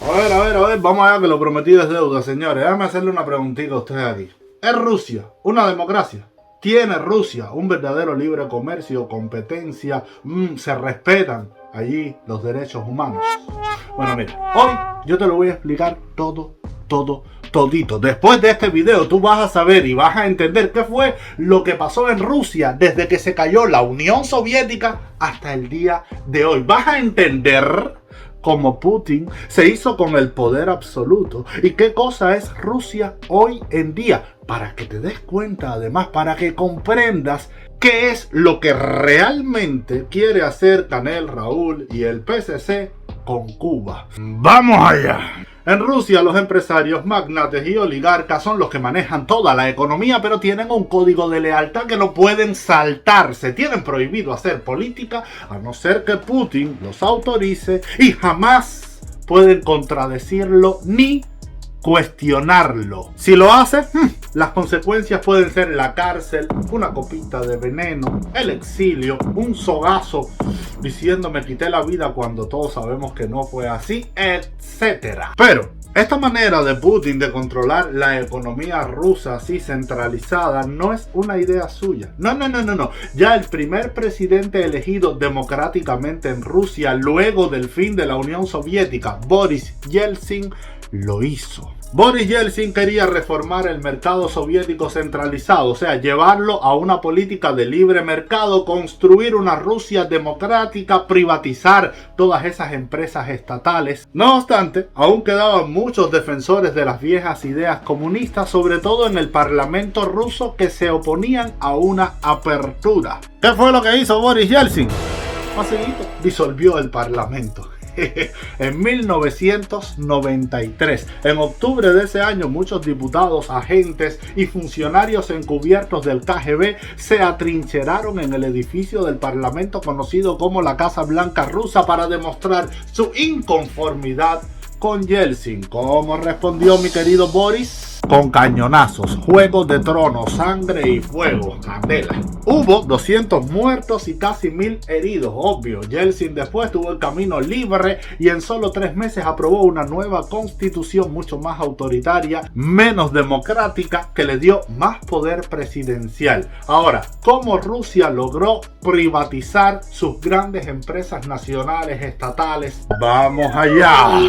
A ver, vamos allá que lo prometido es deuda, señores. Déjame hacerle una preguntita a ustedes aquí. ¿Es Rusia una democracia? ¿Tiene Rusia un verdadero libre comercio, competencia? ¿Se respetan allí los derechos humanos? Bueno, mira, hoy yo te lo voy a explicar todito. Después de este video tú vas a saber y vas a entender qué fue lo que pasó en Rusia desde que se cayó la Unión Soviética hasta el día de hoy. Vas a entender cómo Putin se hizo con el poder absoluto y qué cosa es Rusia hoy en día, para que te des cuenta, además, para que comprendas qué es lo que realmente quiere hacer Canel Raúl y el PSC con Cuba. ¡Vamos allá! En Rusia, los empresarios, magnates y oligarcas son los que manejan toda la economía, pero tienen un código de lealtad que no pueden saltarse. Tienen prohibido hacer política a no ser que Putin los autorice y jamás pueden contradecirlo ni cuestionarlo. Si lo hace, las consecuencias pueden ser la cárcel, una copita de veneno, el exilio, un sogazo diciendo me quité la vida cuando todos sabemos que no fue así, etcétera. Pero esta manera de Putin de controlar la economía rusa así centralizada no es una idea suya. No. Ya el primer presidente elegido democráticamente en Rusia luego del fin de la Unión Soviética, Boris Yeltsin, lo hizo. Boris Yeltsin quería reformar el mercado soviético centralizado, o sea, llevarlo a una política de libre mercado, construir una Rusia democrática, privatizar todas esas empresas estatales. No obstante, aún quedaban muchos defensores de las viejas ideas comunistas, sobre todo en el parlamento ruso, que se oponían a una apertura. ¿Qué fue lo que hizo Boris Yeltsin? Facilito, disolvió el parlamento. En 1993, en octubre de ese año, muchos diputados, agentes y funcionarios encubiertos del KGB se atrincheraron en el edificio del Parlamento conocido como la Casa Blanca rusa para demostrar su inconformidad con Yeltsin. ¿Cómo respondió mi querido Boris? Con cañonazos, juegos de tronos, sangre y fuego, candela. Hubo 200 muertos y casi 1000 heridos, obvio. Yeltsin después tuvo el camino libre y en solo 3 meses aprobó una nueva constitución mucho más autoritaria, menos democrática, que le dio más poder presidencial. Ahora, ¿cómo Rusia logró privatizar sus grandes empresas nacionales, estatales? ¡Vamos allá!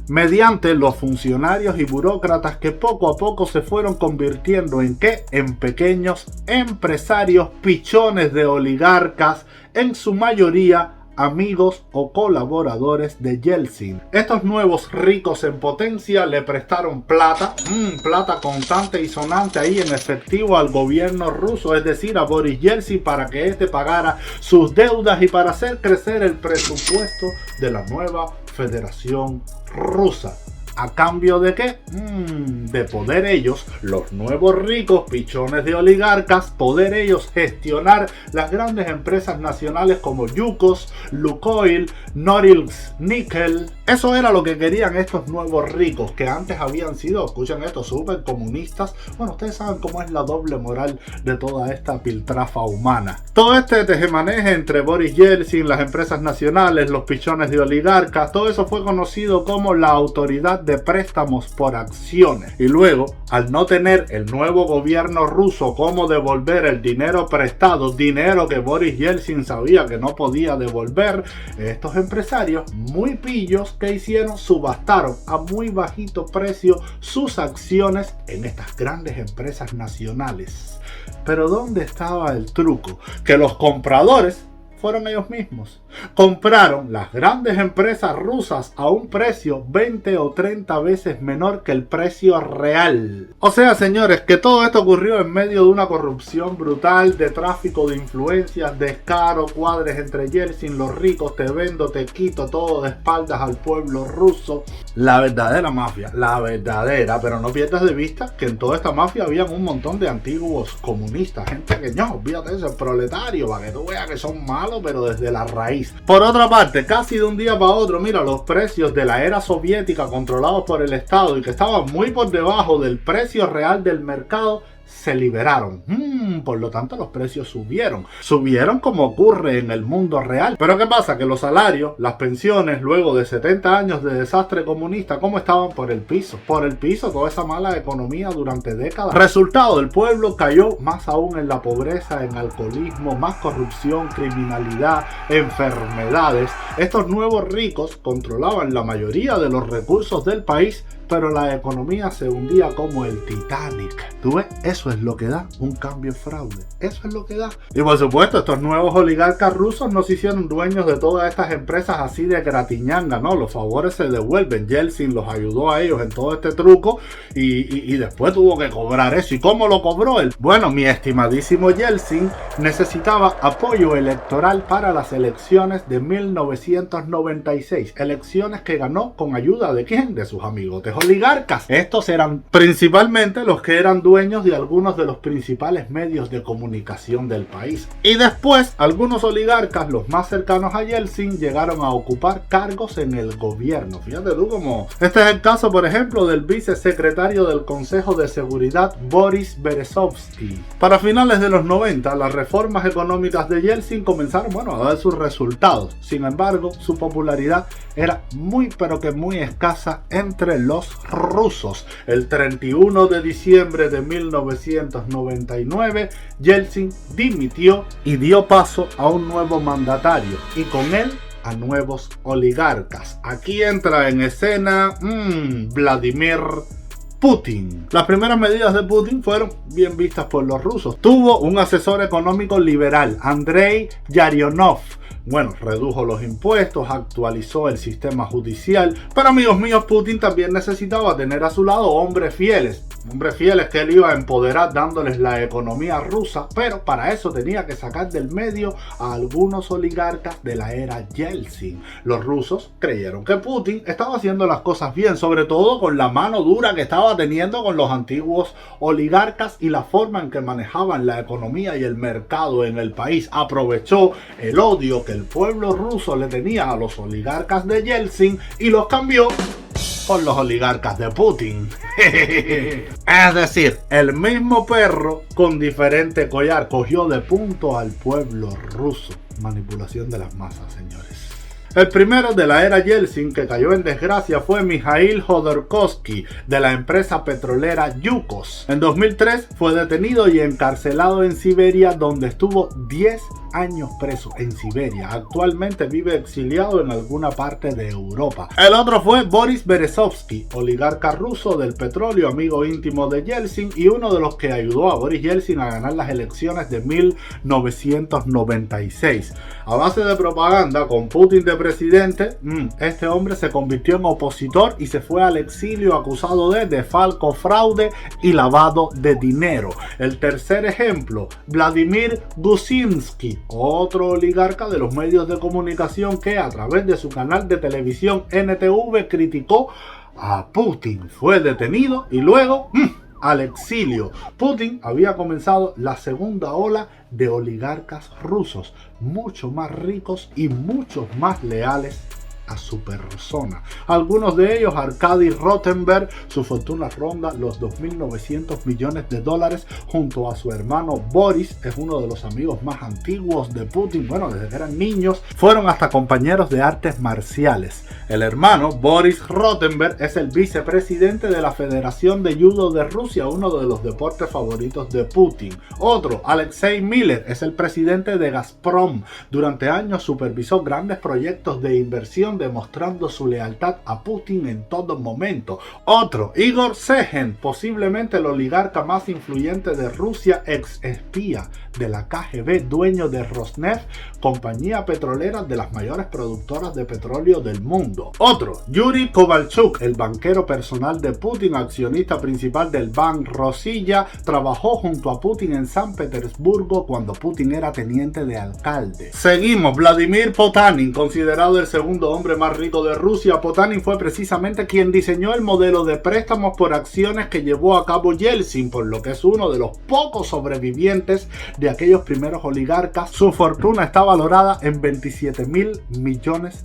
Mediante los funcionarios y burócratas que poco a poco se fueron convirtiendo en ¿qué? En pequeños empresarios, pichones de oligarcas, en su mayoría amigos o colaboradores de Yeltsin. Estos nuevos ricos en potencia le prestaron plata contante y sonante ahí en efectivo al gobierno ruso, es decir, a Boris Yeltsin, para que éste pagara sus deudas y para hacer crecer el presupuesto de la nueva Federación Rusa. ¿A cambio de qué? De poder ellos, los nuevos ricos pichones de oligarcas, poder ellos gestionar las grandes empresas nacionales como Yukos, Lukoil, Norilsk Nickel. Eso era lo que querían estos nuevos ricos, que antes habían sido, escuchen esto, súper comunistas. Bueno, ustedes saben cómo es la doble moral de toda esta piltrafa humana. Todo este tejemaneje entre Boris Yeltsin, las empresas nacionales, los pichones de oligarcas, todo eso fue conocido como la autoridad de préstamos por acciones. Y luego, al no tener el nuevo gobierno ruso cómo devolver el dinero prestado, dinero que Boris Yeltsin sabía que no podía devolver, estos empresarios muy pillos, que hicieron, subastaron a muy bajito precio sus acciones en estas grandes empresas nacionales. Pero ¿dónde estaba el truco? Que los compradores fueron ellos mismos. Compraron las grandes empresas rusas a un precio 20 o 30 veces menor que el precio real. O sea, señores, que todo esto ocurrió en medio de una corrupción brutal, de tráfico de influencias, descaro, cuadres entre Yeltsin, los ricos, te vendo, te quito, todo de espaldas al pueblo ruso. La verdadera mafia, la verdadera, pero no pierdas de vista que en toda esta mafia habían un montón de antiguos comunistas, gente que no, olvídate de ese proletario, para que tú veas que son malos, pero desde la raíz. Por otra parte, casi de un día para otro, mira, los precios de la era soviética controlados por el Estado y que estaban muy por debajo del precio real del mercado, se liberaron. Por lo tanto, los precios subieron. Subieron como ocurre en el mundo real. Pero ¿qué pasa? Que los salarios, las pensiones, luego de 70 años de desastre comunista, ¿cómo estaban? Por el piso. Por el piso, toda esa mala economía durante décadas. Resultado, el pueblo cayó más aún en la pobreza, en alcoholismo, más corrupción, criminalidad, enfermedades. Estos nuevos ricos controlaban la mayoría de los recursos del país, pero la economía se hundía como el Titanic. ¿Tú ves? Eso es lo que da un cambio fraude. Eso es lo que da. Y por supuesto, estos nuevos oligarcas rusos no se hicieron dueños de todas estas empresas así de gratiñanga, ¿no? Los favores se devuelven. Yeltsin los ayudó a ellos en todo este truco y después tuvo que cobrar eso. ¿Y cómo lo cobró él? Bueno, mi estimadísimo Yeltsin necesitaba apoyo electoral para las elecciones de 1996. Elecciones que ganó con ayuda ¿de quién? De sus amigotes oligarcas. Estos eran principalmente los que eran dueños de algunos de los principales medios de comunicación del país. Y después, algunos oligarcas, los más cercanos a Yeltsin, llegaron a ocupar cargos en el gobierno. Fíjate tú cómo. Este es el caso, por ejemplo, del vicesecretario del Consejo de Seguridad, Boris Berezovsky. Para finales de los 90, las reformas económicas de Yeltsin comenzaron, a dar sus resultados. Sin embargo, su popularidad era muy, pero que muy escasa entre los rusos. El 31 de diciembre de 1999, Yeltsin dimitió y dio paso a un nuevo mandatario y con él a nuevos oligarcas. Aquí entra en escena Vladimir Putin. Las primeras medidas de Putin fueron bien vistas por los rusos. Tuvo un asesor económico liberal, Andrei Yarionov. Redujo los impuestos, actualizó el sistema judicial, pero amigos míos, Putin también necesitaba tener a su lado hombres fieles que él iba a empoderar dándoles la economía rusa, pero para eso tenía que sacar del medio a algunos oligarcas de la era Yeltsin. Los rusos creyeron que Putin estaba haciendo las cosas bien, sobre todo con la mano dura que estaba teniendo con los antiguos oligarcas y la forma en que manejaban la economía y el mercado en el país. Aprovechó el odio que el pueblo ruso le tenía a los oligarcas de Yeltsin y los cambió por los oligarcas de Putin. Es decir, el mismo perro con diferente collar cogió de punto al pueblo ruso. Manipulación de las masas, señores. El primero de la era Yeltsin que cayó en desgracia fue Mikhail Jodorkovsky, de la empresa petrolera Yukos. En 2003 fue detenido y encarcelado en Siberia, donde estuvo 10 años preso en Siberia. Actualmente vive exiliado en alguna parte de Europa. El otro fue Boris Berezovsky, oligarca ruso del petróleo, amigo íntimo de Yeltsin y uno de los que ayudó a Boris Yeltsin a ganar las elecciones de 1996. A base de propaganda, con Putin de presidente, este hombre se convirtió en opositor y se fue al exilio acusado de desfalco, fraude y lavado de dinero. El tercer ejemplo, Vladimir Gusinsky, otro oligarca de los medios de comunicación que a través de su canal de televisión NTV criticó a Putin. Fue detenido y luego al exilio. Putin había comenzado la segunda ola de oligarcas rusos, mucho más ricos y muchos más leales a su persona. Algunos de ellos, Arkady Rotenberg, su fortuna ronda los $2.900 millones junto a su hermano Boris, es uno de los amigos más antiguos de Putin, desde que eran niños, fueron hasta compañeros de artes marciales. El hermano, Boris Rotenberg, es el vicepresidente de la Federación de Judo de Rusia, uno de los deportes favoritos de Putin. Otro, Alexei Miller, es el presidente de Gazprom. Durante años supervisó grandes proyectos de inversión demostrando su lealtad a Putin en todo momento. Otro, Igor Sechin, posiblemente el oligarca más influyente de Rusia, ex espía de la KGB, dueño de Rosneft, compañía petrolera de las mayores productoras de petróleo del mundo. Otro, Yuri Kovalchuk, el banquero personal de Putin, accionista principal del Bank Rosilla, trabajó junto a Putin en San Petersburgo cuando Putin era teniente de alcalde. Seguimos, Vladimir Potanin, considerado el segundo hombre más rico de Rusia. Potanin fue precisamente quien diseñó el modelo de préstamos por acciones que llevó a cabo Yeltsin, por lo que es uno de los pocos sobrevivientes de aquellos primeros oligarcas. Su fortuna está valorada en $27.000 millones.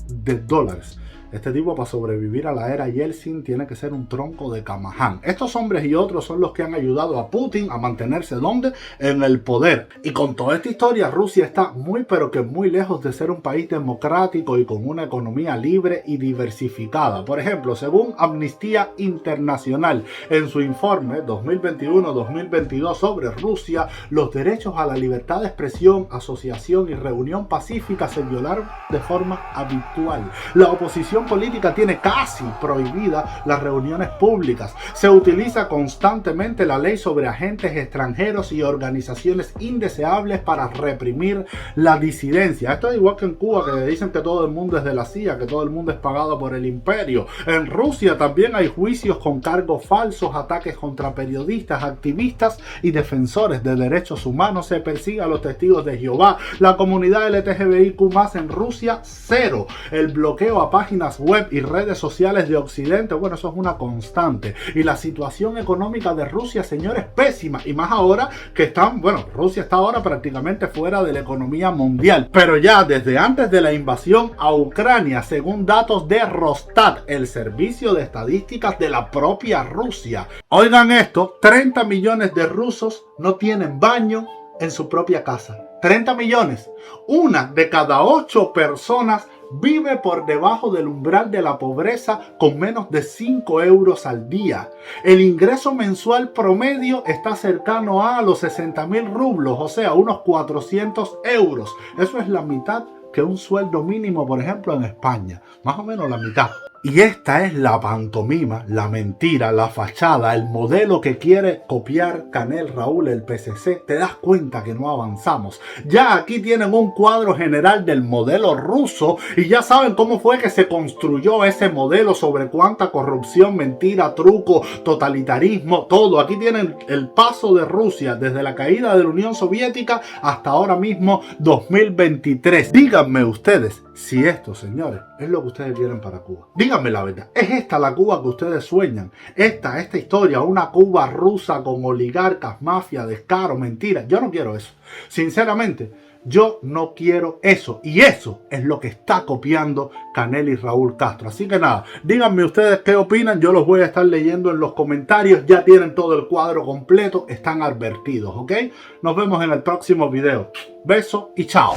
Este tipo, para sobrevivir a la era Yeltsin, tiene que ser un tronco de Camaján. Estos hombres y otros son los que han ayudado a Putin a mantenerse ¿dónde? En el poder. Y con toda esta historia, Rusia está muy pero que muy lejos de ser un país democrático y con una economía libre y diversificada. Por ejemplo, según Amnistía Internacional, en su informe 2021-2022 sobre Rusia, los derechos a la libertad de expresión, asociación y reunión pacífica se violaron de forma habitual. La oposición política tiene casi prohibida las reuniones públicas. Se utiliza constantemente la ley sobre agentes extranjeros y organizaciones indeseables para reprimir la disidencia. Esto es igual que en Cuba, que dicen que todo el mundo es de la CIA, que todo el mundo es pagado por el imperio. En Rusia también hay juicios con cargos falsos, ataques contra periodistas, activistas y defensores de derechos humanos. Se persigue a los testigos de Jehová. La comunidad LGTBIQ+ en Rusia, cero. El bloqueo a páginas web y redes sociales de Occidente, bueno, eso es una constante. Y la situación económica de Rusia, señores, pésima. Y más ahora que están, bueno, Rusia está ahora prácticamente fuera de la economía mundial. Pero ya desde antes de la invasión a Ucrania, según datos de Rosstat, el servicio de estadísticas de la propia Rusia. Oigan esto, 30 millones de rusos no tienen baño en su propia casa. 30 millones. Una de cada 8 personas vive por debajo del umbral de la pobreza con menos de 5 euros al día. El ingreso mensual promedio está cercano a los 60.000 rublos, o sea, unos 400 euros. Eso es la mitad que un sueldo mínimo, por ejemplo, en España. Más o menos la mitad. Y esta es la pantomima, la mentira, la fachada, el modelo que quiere copiar Canel Raúl, el PSC. Te das cuenta que no avanzamos. Ya aquí tienen un cuadro general del modelo ruso y ya saben cómo fue que se construyó ese modelo, sobre cuánta corrupción, mentira, truco, totalitarismo, todo. Aquí tienen el paso de Rusia desde la caída de la Unión Soviética hasta ahora mismo 2023. Díganme ustedes si esto, señores, es lo que ustedes quieren para Cuba. Díganme la verdad. ¿Es esta la Cuba que ustedes sueñan? Esta historia, una Cuba rusa con oligarcas, mafia, descaro, mentira. Yo no quiero eso. Sinceramente, yo no quiero eso. Y eso es lo que está copiando Canel y Raúl Castro. Así que nada, díganme ustedes qué opinan. Yo los voy a estar leyendo en los comentarios. Ya tienen todo el cuadro completo. Están advertidos, ¿ok? Nos vemos en el próximo video. Besos y chao.